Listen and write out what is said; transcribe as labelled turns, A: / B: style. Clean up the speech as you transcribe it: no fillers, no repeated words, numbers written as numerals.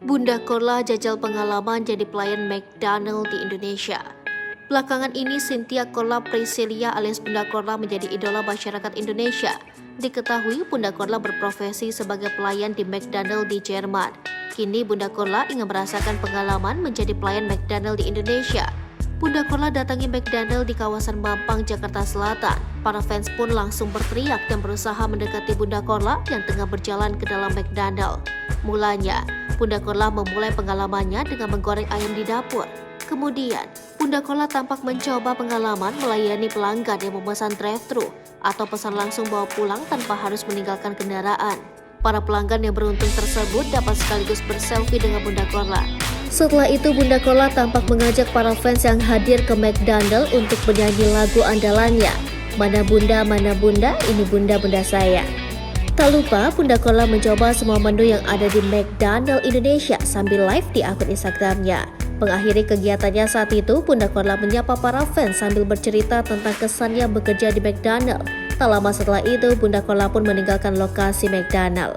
A: Bunda Korla jajal pengalaman jadi pelayan McDonald di Indonesia. Belakangan ini Cynthia Korla Priscilia alias Bunda Korla menjadi idola masyarakat Indonesia. Diketahui Bunda Korla berprofesi sebagai pelayan di McDonald di Jerman. Kini Bunda Korla ingin merasakan pengalaman menjadi pelayan McDonald di Indonesia. Bunda Korla datangi McDonald di kawasan Mampang, Jakarta Selatan. Para fans pun langsung berteriak dan berusaha mendekati Bunda Korla yang tengah berjalan ke dalam McDonald. Mulanya, Bunda Korla memulai pengalamannya dengan menggoreng ayam di dapur. Kemudian, Bunda Korla tampak mencoba pengalaman melayani pelanggan yang memesan drive-thru atau pesan langsung bawa pulang tanpa harus meninggalkan kendaraan. Para pelanggan yang beruntung tersebut dapat sekaligus berselfie dengan Bunda Korla. Setelah itu, Bunda Korla tampak mengajak para fans yang hadir ke McDonald untuk menyanyi lagu andalannya. Mana Bunda, ini Bunda saya. Tak lupa, Bunda Korla mencoba semua menu yang ada di McDonald Indonesia sambil live di akun Instagramnya. Mengakhiri kegiatannya saat itu, Bunda Korla menyapa para fans sambil bercerita tentang kesannya bekerja di McDonald. Tak lama setelah itu, Bunda Korla pun meninggalkan lokasi McDonald.